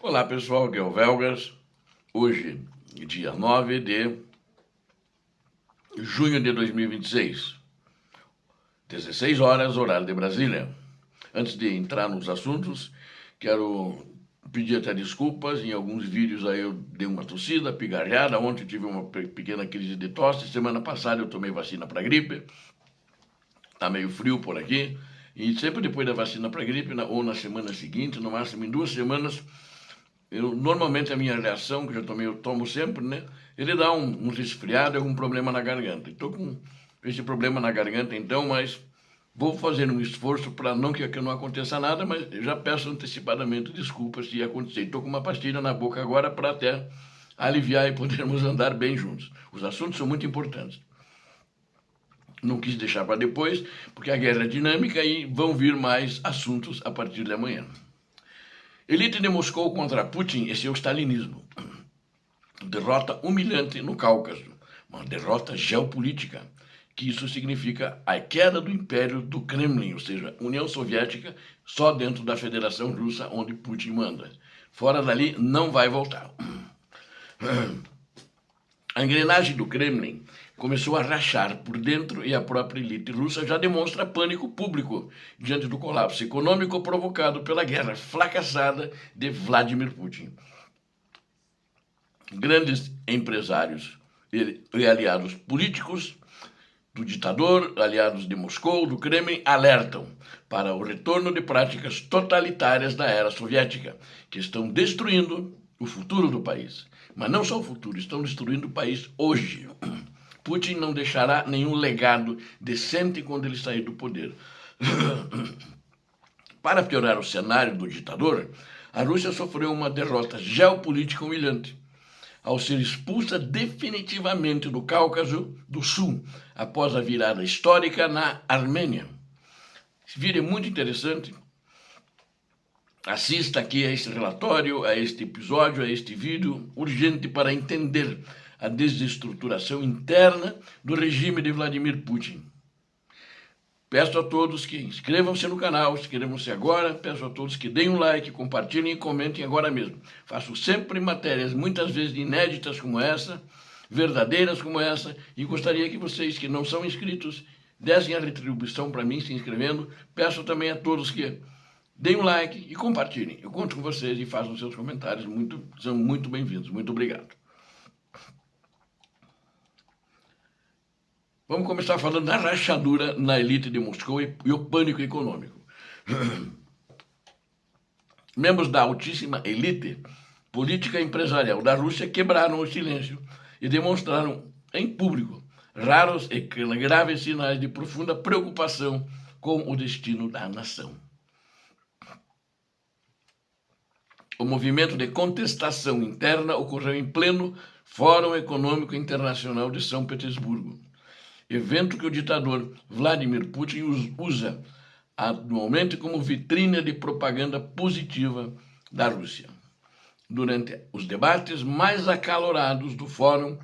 Olá pessoal, aqui é o Velgas. Hoje, dia 9 de junho de 2026, 16 horas, horário de Brasília. Antes de entrar nos assuntos, quero pedir até desculpas. Em alguns vídeos aí eu dei uma tossida, pigarreada. Ontem tive uma pequena crise de tosse. Semana passada eu tomei vacina para gripe. Tá meio frio por aqui. E sempre depois da vacina para gripe, ou na semana seguinte, no máximo em 2 semanas, normalmente a minha reação, que eu tomo sempre, né? Ele dá um resfriado, algum problema na garganta. Estou com esse problema na garganta então, mas vou fazer um esforço para não que não aconteça nada, mas já peço antecipadamente desculpas se acontecer. Estou com uma pastilha na boca agora para até aliviar e podermos andar bem juntos. Os assuntos são muito importantes. Não quis deixar para depois, porque a guerra é dinâmica e vão vir mais assuntos a partir de amanhã. Elite de Moscou contra Putin e seu stalinismo. Derrota humilhante no Cáucaso. Uma derrota geopolítica, que isso significa a queda do império do Kremlin, ou seja, União Soviética, só dentro da Federação Russa, onde Putin manda. Fora dali, não vai voltar. A engrenagem do Kremlin começou a rachar por dentro e a própria elite russa já demonstra pânico público diante do colapso econômico provocado pela guerra fracassada de Vladimir Putin. Grandes empresários e aliados políticos do ditador, aliados de Moscou, do Kremlin, alertam para o retorno de práticas totalitárias da era soviética, que estão destruindo o futuro do país. Mas não só o futuro, estão destruindo o país hoje. Putin não deixará nenhum legado decente quando ele sair do poder. Para piorar o cenário do ditador, a Rússia sofreu uma derrota geopolítica humilhante ao ser expulsa definitivamente do Cáucaso do Sul, após a virada histórica na Armênia. Esse vídeo é muito interessante. Assista aqui a este relatório, a este episódio, a este vídeo, urgente para entender a desestruturação interna do regime de Vladimir Putin. Peço a todos que inscrevam-se no canal, inscrevam-se agora, peço a todos que deem um like, compartilhem e comentem agora mesmo. Faço sempre matérias, muitas vezes inéditas como essa, verdadeiras como essa, e gostaria que vocês que não são inscritos dessem a retribuição para mim se inscrevendo. Peço também a todos que deem um like e compartilhem. Eu conto com vocês e façam seus comentários, são muito bem-vindos. Muito obrigado. Vamos começar falando da rachadura na elite de Moscou e o pânico econômico. Membros da altíssima elite política e empresarial da Rússia quebraram o silêncio e demonstraram em público raros e graves sinais de profunda preocupação com o destino da nação. O movimento de contestação interna ocorreu em pleno Fórum Econômico Internacional de São Petersburgo, evento que o ditador Vladimir Putin usa atualmente como vitrine de propaganda positiva da Rússia. Durante os debates mais acalorados do fórum,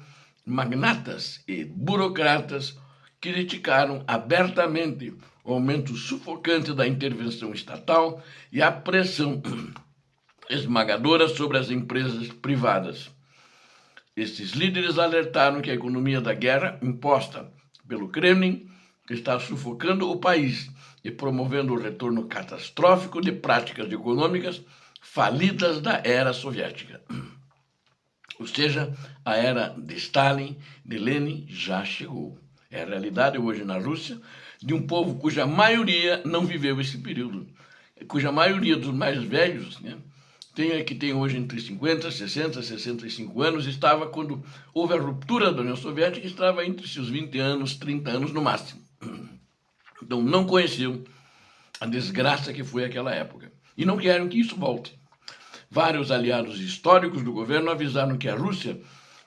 magnatas e burocratas criticaram abertamente o aumento sufocante da intervenção estatal e a pressão esmagadora sobre as empresas privadas. Esses líderes alertaram que a economia da guerra imposta pelo Kremlin está sufocando o país e promovendo o retorno catastrófico de práticas econômicas falidas da era soviética. Ou seja, a era de Stalin, de Lenin, já chegou. É a realidade hoje na Rússia de um povo cuja maioria não viveu esse período, cuja maioria dos mais velhos, né, que tem hoje entre 50, 60, 65 anos, estava quando houve a ruptura da União Soviética, estava entre seus 20 anos, 30 anos no máximo. Então não conheceu a desgraça que foi aquela época. E não querem que isso volte. Vários aliados históricos do governo avisaram que a Rússia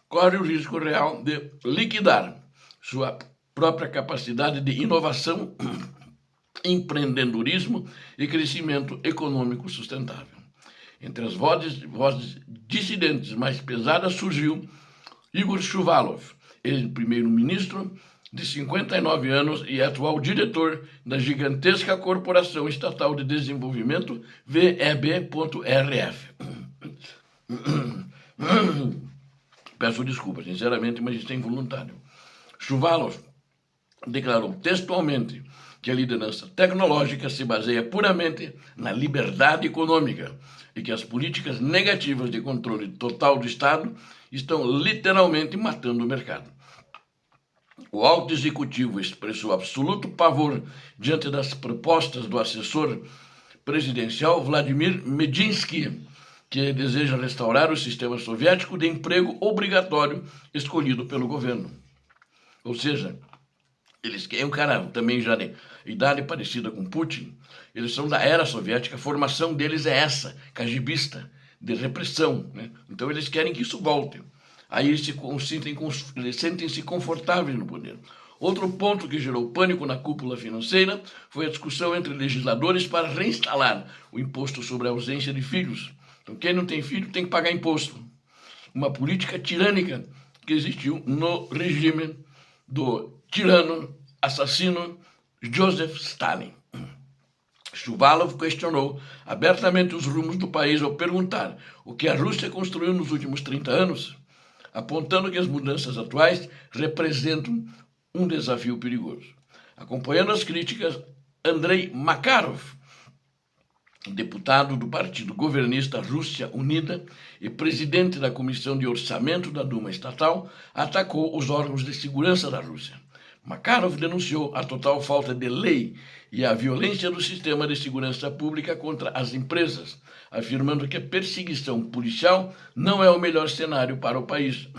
corre o risco real de liquidar sua própria capacidade de inovação, empreendedorismo e crescimento econômico sustentável. Entre as vozes dissidentes mais pesadas surgiu Igor Shuvalov, ex-primeiro-ministro de 59 anos e atual diretor da gigantesca Corporação Estatal de Desenvolvimento VEB.RF. Peço desculpa, sinceramente, mas isso é involuntário. Shuvalov declarou textualmente que a liderança tecnológica se baseia puramente na liberdade econômica e que as políticas negativas de controle total do Estado estão literalmente matando o mercado. O alto executivo expressou absoluto pavor diante das propostas do assessor presidencial Vladimir Medinsky, que deseja restaurar o sistema soviético de emprego obrigatório escolhido pelo governo. Ou seja, eles é um cara também já de idade parecida com Putin, eles são da era soviética, a formação deles é essa, KGBista, de repressão, né? Então eles querem que isso volte. Aí eles sentem-se confortáveis no poder. Outro ponto que gerou pânico na cúpula financeira foi a discussão entre legisladores para reinstalar o imposto sobre a ausência de filhos. Então quem não tem filho tem que pagar imposto. Uma política tirânica que existiu no regime do tirano, assassino Joseph Stalin. Shuvalov questionou abertamente os rumos do país ao perguntar o que a Rússia construiu nos últimos 30 anos, apontando que as mudanças atuais representam um desafio perigoso. Acompanhando as críticas, Andrei Makarov, deputado do partido governista Rússia Unida e presidente da Comissão de Orçamento da Duma Estatal, atacou os órgãos de segurança da Rússia. Makarov denunciou a total falta de lei e a violência do sistema de segurança pública contra as empresas, afirmando que a perseguição policial não é o melhor cenário para o país.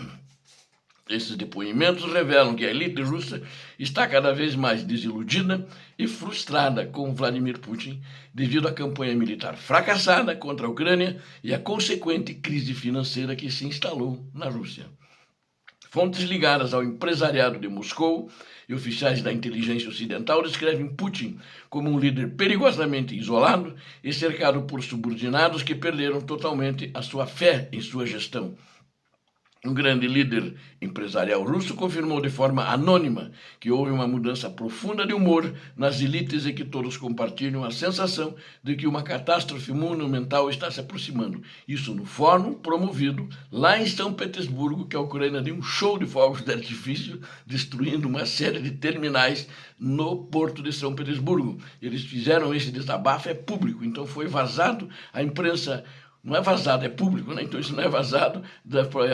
Esses depoimentos revelam que a elite russa está cada vez mais desiludida e frustrada com Vladimir Putin devido à campanha militar fracassada contra a Ucrânia e à consequente crise financeira que se instalou na Rússia. Fontes ligadas ao empresariado de Moscou e oficiais da inteligência ocidental descrevem Putin como um líder perigosamente isolado e cercado por subordinados que perderam totalmente a sua fé em sua gestão. Um grande líder empresarial russo confirmou de forma anônima que houve uma mudança profunda de humor nas elites e que todos compartilham a sensação de que uma catástrofe monumental está se aproximando. Isso no fórum promovido lá em São Petersburgo, que a Ucrânia deu um show de fogos de artifício, destruindo uma série de terminais no porto de São Petersburgo. Eles fizeram esse desabafo, é público, então foi vazado, a imprensa... Não é vazado, é público, né? Então isso não é vazado,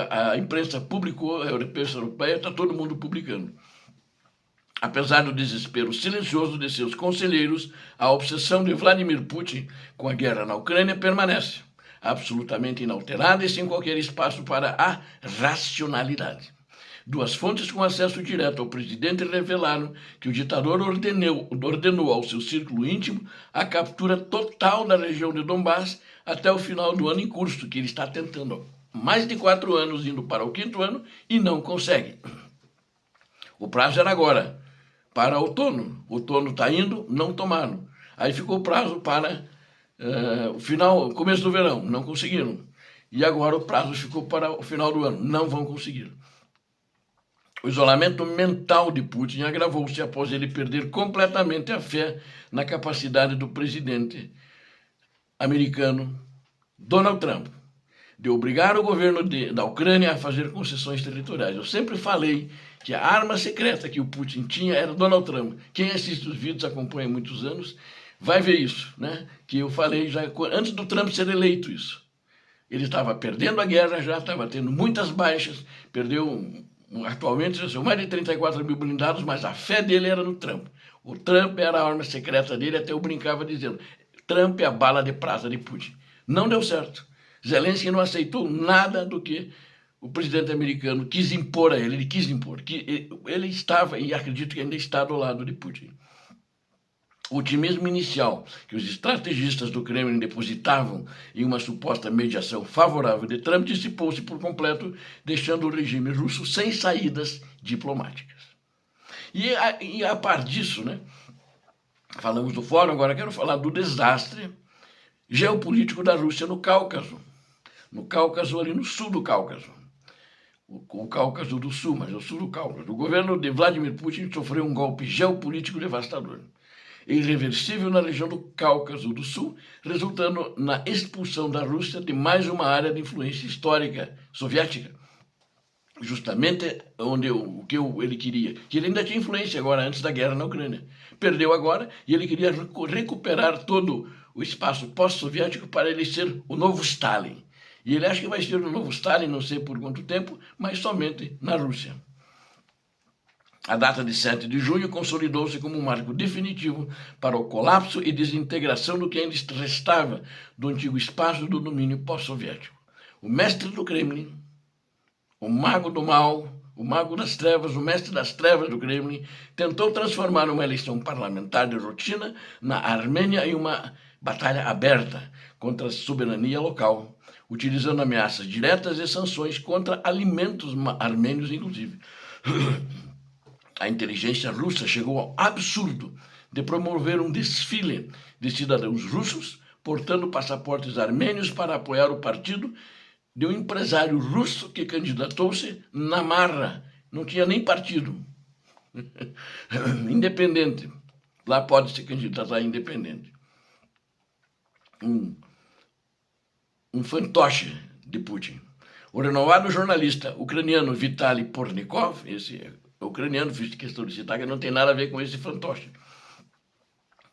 a imprensa publicou, a imprensa europeia, está todo mundo publicando. Apesar do desespero silencioso de seus conselheiros, a obsessão de Vladimir Putin com a guerra na Ucrânia permanece absolutamente inalterada e sem qualquer espaço para a racionalidade. Duas fontes com acesso direto ao presidente revelaram que o ditador ordenou ao seu círculo íntimo a captura total da região de Donbass até o final do ano em curso, que ele está tentando há mais de 4 anos, indo para o 5º ano, e não consegue. O prazo era agora, para outono. O outono está indo, não tomaram. Aí ficou o prazo para o começo do verão, não conseguiram. E agora o prazo ficou para o final do ano, não vão conseguir. O isolamento mental de Putin agravou-se após ele perder completamente a fé na capacidade do presidente americano Donald Trump de obrigar o governo da Ucrânia a fazer concessões territoriais. Eu sempre falei que a arma secreta que o Putin tinha era Donald Trump. Quem assiste os vídeos, acompanha há muitos anos, vai ver isso, né? Que eu falei já antes do Trump ser eleito isso. Ele estava perdendo a guerra já, estava tendo muitas baixas, perdeu... Atualmente, são mais de 34 mil blindados, mas a fé dele era no Trump. O Trump era a arma secreta dele, até eu brincava dizendo, Trump é a bala de prata de Putin. Não deu certo. Zelensky não aceitou nada do que o presidente americano quis impor a ele. Ele quis impor, que ele estava, e acredito que ainda está do lado de Putin. O otimismo inicial que os estrategistas do Kremlin depositavam em uma suposta mediação favorável de Trump dissipou-se por completo, deixando o regime russo sem saídas diplomáticas. E a par disso, né, falamos do fórum, agora quero falar do desastre geopolítico da Rússia no Cáucaso. No Cáucaso, ali no sul do Cáucaso. O Cáucaso do Sul, mas o sul do Cáucaso. O governo de Vladimir Putin sofreu um golpe geopolítico devastador. irreversível na região do Cáucaso do Sul, resultando na expulsão da Rússia de mais uma área de influência histórica soviética. Justamente o que ele queria. Que ele ainda tinha influência agora, antes da guerra na Ucrânia. Perdeu agora e ele queria recuperar todo o espaço pós-soviético para ele ser o novo Stalin. E ele acha que vai ser o novo Stalin, não sei por quanto tempo, mas somente na Rússia. A data de 7 de junho consolidou-se como um marco definitivo para o colapso e desintegração do que ainda restava do antigo espaço do domínio pós-soviético. O mestre do Kremlin, o mago do mal, o mago das trevas, o mestre das trevas do Kremlin, tentou transformar uma eleição parlamentar de rotina na Armênia em uma batalha aberta contra a soberania local, utilizando ameaças diretas e sanções contra alimentos armênios, inclusive. A inteligência russa chegou ao absurdo de promover um desfile de cidadãos russos portando passaportes armênios para apoiar o partido de um empresário russo que candidatou-se na marra. Não tinha nem partido. Independente. Lá pode se candidatar independente. Um fantoche de Putin. O renomado jornalista ucraniano Vitaly Pornikov, esse ucraniano, fiz questão de citar, que não tem nada a ver com esse fantoche,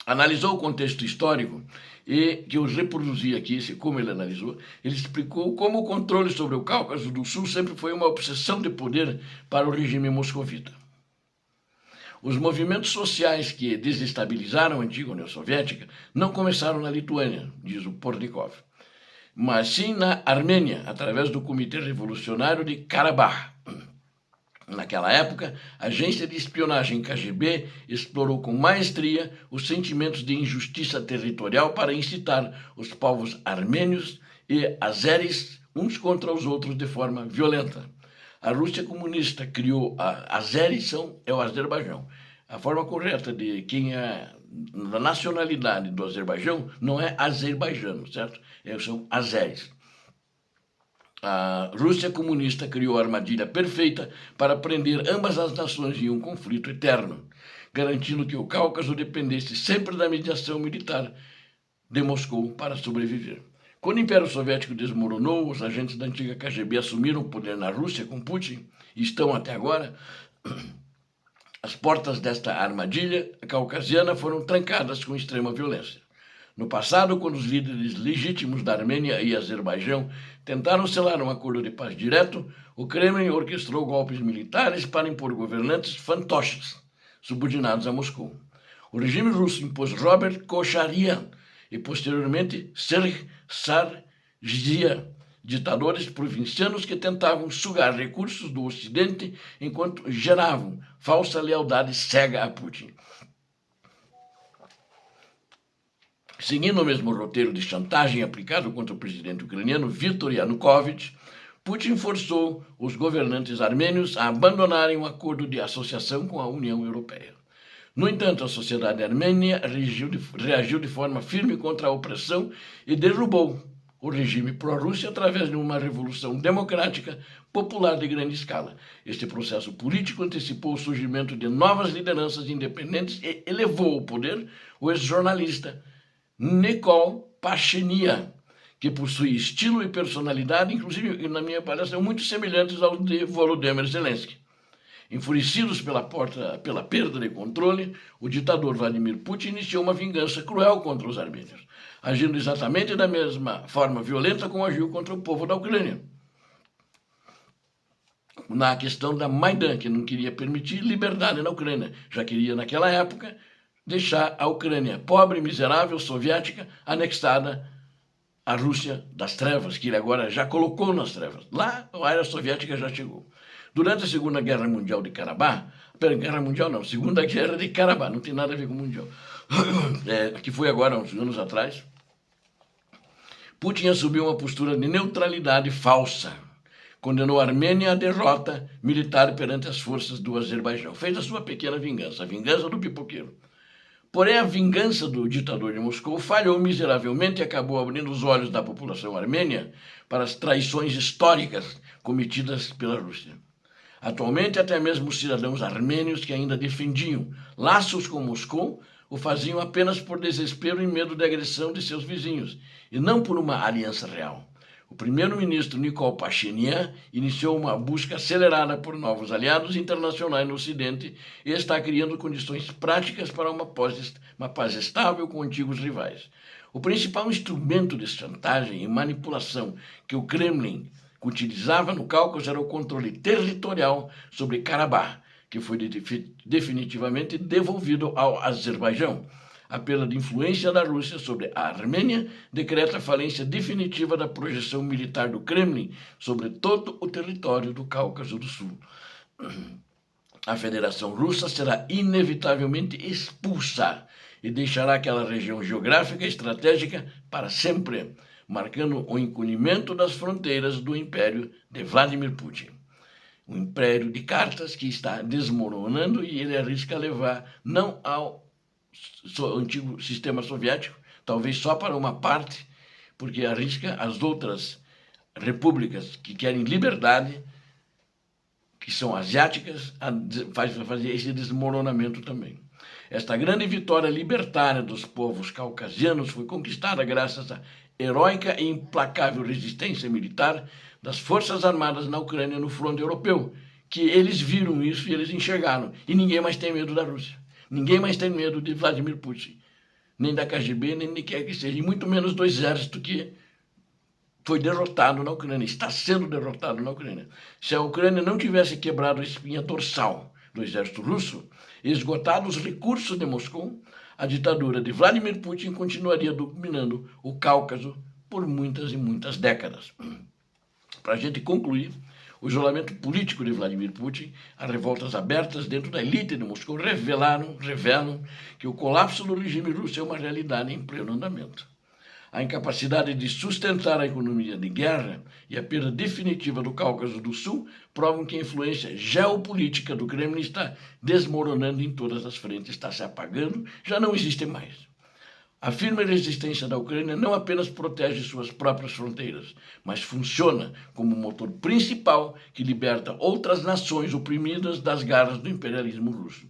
analisou o contexto histórico e que eu reproduzi aqui, como ele analisou. Ele explicou como o controle sobre o Cáucaso do Sul sempre foi uma obsessão de poder para o regime moscovita. Os movimentos sociais que desestabilizaram a antiga União Soviética não começaram na Lituânia, diz o Pornikov, mas sim na Armênia, através do Comitê Revolucionário de Karabakh. Naquela época, a agência de espionagem KGB explorou com maestria os sentimentos de injustiça territorial para incitar os povos armênios e azeris uns contra os outros de forma violenta. A Rússia comunista criou azeris, é o Azerbaijão. A forma correta de quem é da nacionalidade do Azerbaijão não é azerbaijano, certo? São azeris. A Rússia comunista criou a armadilha perfeita para prender ambas as nações em um conflito eterno, garantindo que o Cáucaso dependesse sempre da mediação militar de Moscou para sobreviver. Quando o Império Soviético desmoronou, os agentes da antiga KGB assumiram o poder na Rússia com Putin e estão até agora. As portas desta armadilha caucasiana foram trancadas com extrema violência. No passado, quando os líderes legítimos da Armênia e Azerbaijão tentaram selar um acordo de paz direto, o Kremlin orquestrou golpes militares para impor governantes fantoches, subordinados a Moscou. O regime russo impôs Robert Kocharian e, posteriormente, Serge Sargsyan, ditadores provincianos que tentavam sugar recursos do Ocidente enquanto geravam falsa lealdade cega a Putin. Seguindo o mesmo roteiro de chantagem aplicado contra o presidente ucraniano Viktor Yanukovych, Putin forçou os governantes armênios a abandonarem um acordo de associação com a União Europeia. No entanto, a sociedade armênia reagiu de forma firme contra a opressão e derrubou o regime pró-Rússia através de uma revolução democrática popular de grande escala. Este processo político antecipou o surgimento de novas lideranças independentes e elevou ao poder o ex-jornalista Nikol Pashinyan, que possui estilo e personalidade, inclusive, na minha palestra, muito semelhantes aos de Volodymyr Zelensky. Enfurecidos pela perda de controle, o ditador Vladimir Putin iniciou uma vingança cruel contra os armênios, agindo exatamente da mesma forma violenta como agiu contra o povo da Ucrânia. Na questão da Maidan, que não queria permitir liberdade na Ucrânia, já queria, naquela época, deixar a Ucrânia pobre, miserável, soviética, anexada à Rússia das trevas, que ele agora já colocou nas trevas. Lá, a era soviética já chegou. Durante a Segunda Guerra Mundial de Karabakh, Segunda Guerra de Karabakh, não tem nada a ver com o Mundial, que foi agora, uns anos atrás, Putin assumiu uma postura de neutralidade falsa, condenou a Armênia à derrota militar perante as forças do Azerbaijão. Fez a sua pequena vingança, a vingança do pipoqueiro. Porém, a vingança do ditador de Moscou falhou miseravelmente e acabou abrindo os olhos da população armênia para as traições históricas cometidas pela Rússia. Atualmente, até mesmo os cidadãos armênios que ainda defendiam laços com Moscou o faziam apenas por desespero e medo de agressão de seus vizinhos, e não por uma aliança real. O primeiro-ministro Nikol Pashinyan iniciou uma busca acelerada por novos aliados internacionais no Ocidente e está criando condições práticas para uma paz estável com antigos rivais. O principal instrumento de chantagem e manipulação que o Kremlin utilizava no Cáucaso era o controle territorial sobre Karabakh, que foi definitivamente devolvido ao Azerbaijão. A perda de influência da Rússia sobre a Armênia decreta a falência definitiva da projeção militar do Kremlin sobre todo o território do Cáucaso do Sul. A Federação Russa será inevitavelmente expulsa e deixará aquela região geográfica estratégica para sempre, marcando o encolhimento das fronteiras do Império de Vladimir Putin. Um império de cartas que está desmoronando e ele arrisca levar não ao antigo sistema soviético, talvez só para uma parte, porque arrisca as outras repúblicas que querem liberdade, que são asiáticas, a fazer esse desmoronamento também. Esta grande vitória libertária dos povos caucasianos foi conquistada graças à heróica e implacável resistência militar das Forças Armadas na Ucrânia no fronte europeu, que eles viram isso e eles enxergaram. E ninguém mais tem medo da Rússia. Ninguém mais tem medo de Vladimir Putin. Nem da KGB, nem de quem quer que seja. E muito menos do exército que foi derrotado na Ucrânia, está sendo derrotado na Ucrânia. Se a Ucrânia não tivesse quebrado a espinha dorsal do exército russo, esgotados os recursos de Moscou, a ditadura de Vladimir Putin continuaria dominando o Cáucaso por muitas e muitas décadas. Para a gente concluir, o isolamento político de Vladimir Putin, as revoltas abertas dentro da elite de Moscou revelam que o colapso do regime russo é uma realidade em pleno andamento. A incapacidade de sustentar a economia de guerra e a perda definitiva do Cáucaso do Sul provam que a influência geopolítica do Kremlin está desmoronando em todas as frentes, está se apagando, já não existe mais. A firme resistência da Ucrânia não apenas protege suas próprias fronteiras, mas funciona como motor principal que liberta outras nações oprimidas das garras do imperialismo russo.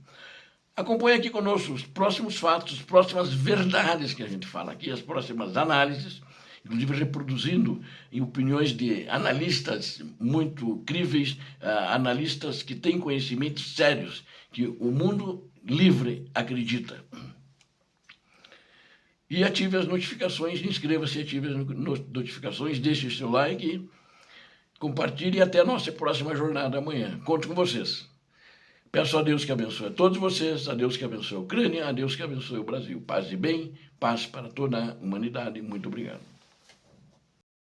Acompanhe aqui conosco os próximos fatos, as próximas verdades que a gente fala aqui, as próximas análises, inclusive reproduzindo em opiniões de analistas muito críveis, analistas que têm conhecimentos sérios, que o mundo livre acredita. E ative as notificações, inscreva-se, ative as notificações, deixe o seu like, compartilhe e até a nossa próxima jornada amanhã. Conto com vocês. Peço a Deus que abençoe a todos vocês, a Deus que abençoe a Ucrânia, a Deus que abençoe o Brasil. Paz e bem, paz para toda a humanidade. Muito obrigado.